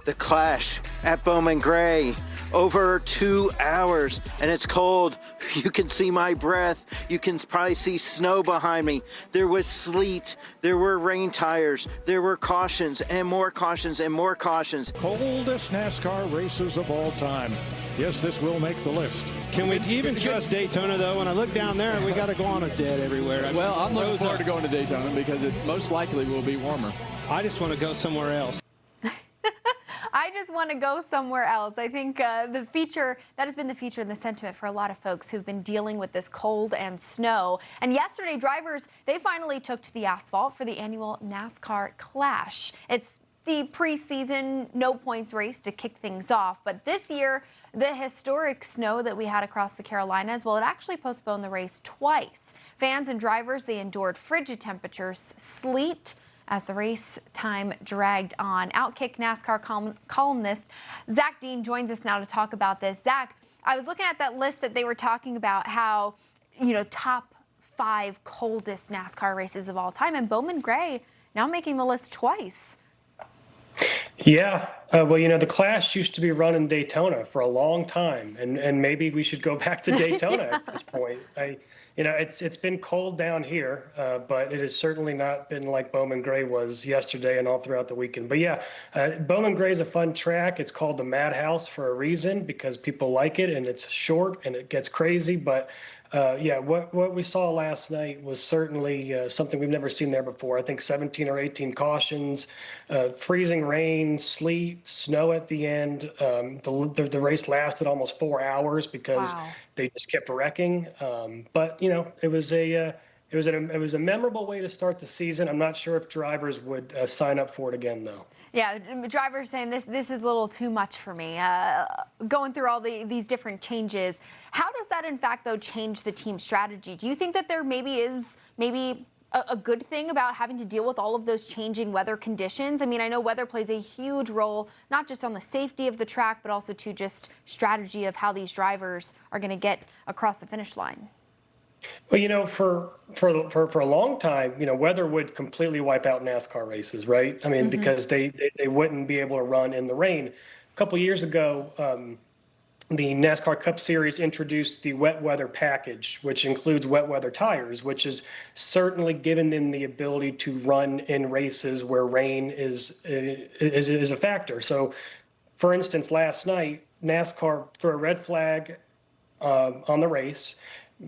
the Clash at Bowman Gray. Over 2 hours, and it's cold. You can see my breath. You can probably see snow behind me. There was sleet. There were rain tires. There were cautions and more cautions and more cautions. Coldest NASCAR races of all time. Yes, this will make the list. Can we even trust Daytona, though? When I look down there, we got iguanas dead everywhere. Well, I'm looking forward to going to Daytona because it most likely will be warmer. I just want to go somewhere else. I just want to go somewhere else. I think that has been the feature and the sentiment for a lot of folks who've been dealing with this cold and snow. And yesterday, drivers, they finally took to the asphalt for the annual NASCAR Clash. It's the preseason no points race to kick things off. But this year, the historic snow that we had across the Carolinas, well, it actually postponed the race twice. Fans and drivers, they endured frigid temperatures, sleet, as the race time dragged on. OutKick NASCAR columnist Zach Dean joins us now to talk about this. Zach, I was looking at that list that they were talking about how, top 5 coldest NASCAR races of all time, and Bowman Gray now making the list twice. Yeah, the Clash used to be run in Daytona for a long time, and maybe we should go back to Daytona at this point. It's been cold down here, but it has certainly not been like Bowman Gray was yesterday and all throughout the weekend. But yeah, Bowman Gray is a fun track. It's called the Madhouse for a reason because people like it, and it's short and it gets crazy. But what we saw last night was certainly something we've never seen there before. I think 17 or 18 cautions, freezing rain, sleet, snow at the end. The race lasted almost 4 hours because they just kept wrecking. But it was a memorable way to start the season. I'm not sure if drivers would sign up for it again, though. Yeah, drivers saying this is a little too much for me. Going through all these different changes, how does that in fact though change the team strategy? Do you think that there is a good thing about having to deal with all of those changing weather conditions? I mean, I know weather plays a huge role, not just on the safety of the track, but also to just strategy of how these drivers are going to get across the finish line. Well, for a long time, weather would completely wipe out NASCAR races, right? I mean, because they wouldn't be able to run in the rain. A couple years ago, the NASCAR Cup Series introduced the wet weather package, which includes wet weather tires, which is certainly given them the ability to run in races where rain is a factor. So, for instance, last night, NASCAR threw a red flag on the race,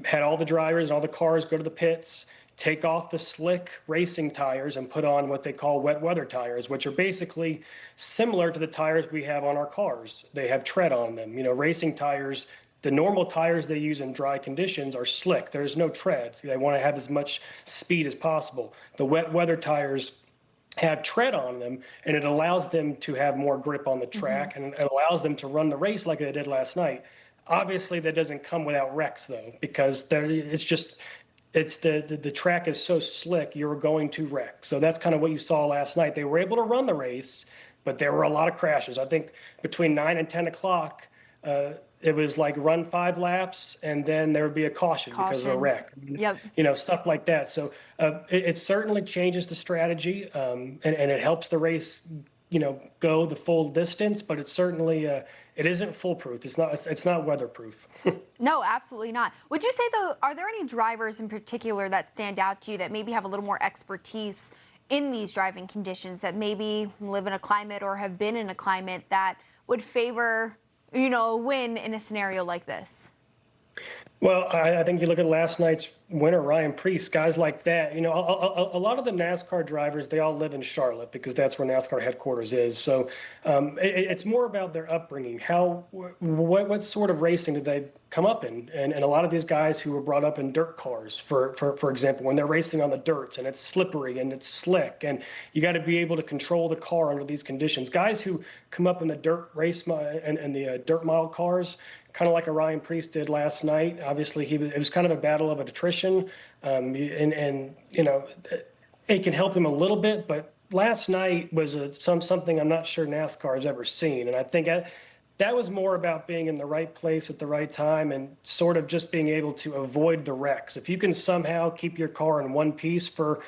had all the drivers and all the cars go to the pits, take off the slick racing tires and put on what they call wet weather tires, which are basically similar to the tires we have on our cars. They have tread on them. Racing tires, the normal tires they use in dry conditions are slick. There's no tread. They want to have as much speed as possible. The wet weather tires have tread on them, and it allows them to have more grip on the track, and it allows them to run the race like they did last night. Obviously, that doesn't come without wrecks, though, because the track is so slick, you're going to wreck. So that's kind of what you saw last night. They were able to run the race, but there were a lot of crashes. I think between 9 and 10 o'clock, it was like run 5 laps, and then there would be a caution because of a wreck. Yep. Stuff like that. So it certainly changes the strategy, and it helps the race go the full distance, but it's certainly it isn't foolproof. It's not weatherproof. No, absolutely not. Would you say though, are there any drivers in particular that stand out to you that maybe have a little more expertise in these driving conditions, that maybe live in a climate or have been in a climate that would favor, a win in a scenario like this? Well, I think you look at last night's winner, Ryan Preece, guys like that. A lot of the NASCAR drivers, they all live in Charlotte because that's where NASCAR headquarters is. So it's more about their upbringing. What sort of racing did they come up in? And a lot of these guys who were brought up in dirt cars, for example, when they're racing on the dirts and it's slippery and it's slick, and you got to be able to control the car under these conditions. Guys who come up in the dirt race and the dirt mile cars, kind of like a Ryan Preece did last night. Obviously, it was kind of a battle of attrition, and it can help them a little bit. But last night was something I'm not sure NASCAR has ever seen, and I think that was more about being in the right place at the right time and sort of just being able to avoid the wrecks. If you can somehow keep your car in one piece for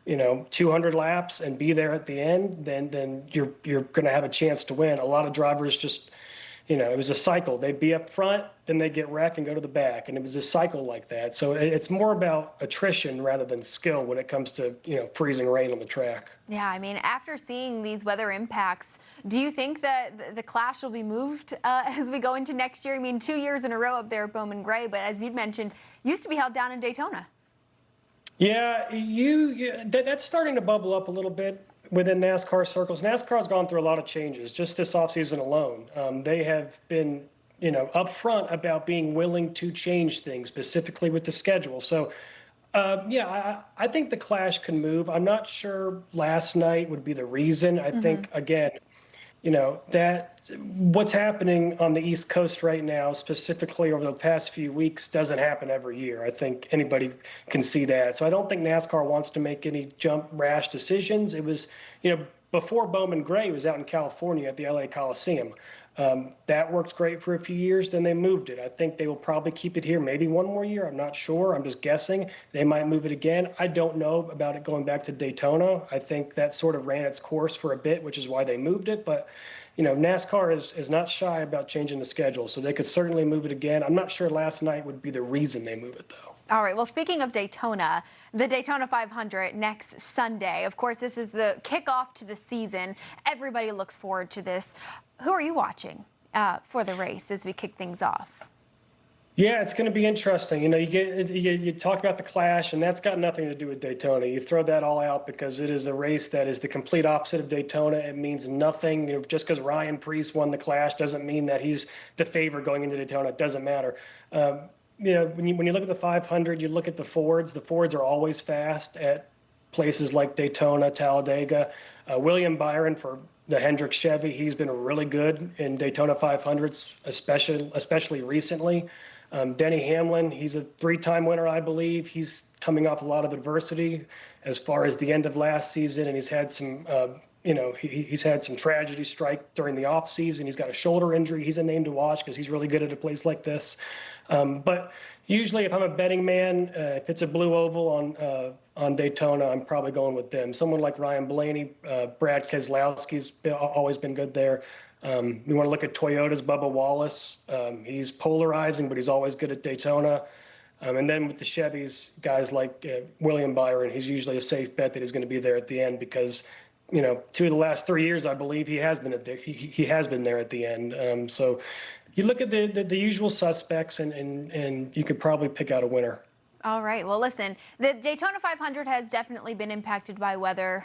200 laps and be there at the end, then you're going to have a chance to win. A lot of drivers just, it was a cycle. They'd be up front, then they'd get wrecked and go to the back, and it was a cycle like that. So it's more about attrition rather than skill when it comes to freezing rain on the track. Yeah, I mean, after seeing these weather impacts, do you think that the Clash will be moved as we go into next year? I mean, 2 years in a row up there at Bowman Gray, but as you'd mentioned, used to be held down in Daytona. Yeah, that's starting to bubble up a little bit within NASCAR circles. NASCAR's gone through a lot of changes just this offseason alone. They have been, upfront about being willing to change things, specifically with the schedule. So, I think the Clash can move. I'm not sure last night would be the reason. I think, again, that what's happening on the East Coast right now, specifically over the past few weeks, doesn't happen every year. I think anybody can see that. So I don't think NASCAR wants to make any rash decisions. It was, before Bowman Gray was out in California at the LA Coliseum. That worked great for a few years, then they moved it. I think they will probably keep it here maybe one more year. I'm not sure. I'm just guessing. They might move it again. I don't know about it going back to Daytona. I think that sort of ran its course for a bit, which is why they moved it. But, NASCAR is not shy about changing the schedule, so they could certainly move it again. I'm not sure last night would be the reason they move it, though. All right. Well, speaking of Daytona, the Daytona 500 next Sunday. Of course, this is the kickoff to the season. Everybody looks forward to this. Who are you watching for the race as we kick things off? Yeah, it's going to be interesting. You talk about the Clash, and that's got nothing to do with Daytona. You throw that all out because it is a race that is the complete opposite of Daytona. It means nothing. Just because Ryan Preece won the Clash doesn't mean that he's the favorite going into Daytona. It doesn't matter. When you look at the 500, you look at the Fords. The Fords are always fast at places like Daytona, Talladega. William Byron for the Hendrick Chevy, he's been really good in Daytona 500s, especially recently. Denny Hamlin, he's a 3-time winner, I believe. He's coming off a lot of adversity as far as the end of last season, and he's had some, he's had some tragedy strike during the off season. He's got a shoulder injury. He's a name to watch because he's really good at a place like this. But usually, if I'm a betting man, if it's a blue oval on Daytona, I'm probably going with them. Someone like Ryan Blaney, Brad Keselowski's always been good there. We want to look at Toyota's Bubba Wallace. He's polarizing, but he's always good at Daytona. And then with the Chevys, guys like William Byron, he's usually a safe bet that he's going to be there at the end because, 2 of the last 3 years, I believe he has been he has been there at the end. So you look at the usual suspects, and you could probably pick out a winner. All right. Well, listen, the Daytona 500 has definitely been impacted by weather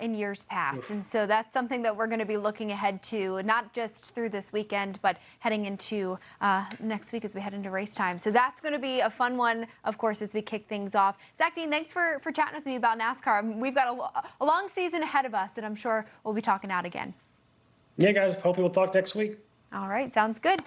in years past. And so that's something that we're going to be looking ahead to, not just through this weekend, but heading into next week as we head into race time. So that's going to be a fun one, of course, as we kick things off. Zach Dean, thanks for chatting with me about NASCAR. We've got a long season ahead of us, and I'm sure we'll be talking out again. Yeah, guys. Hopefully we'll talk next week. All right. Sounds good.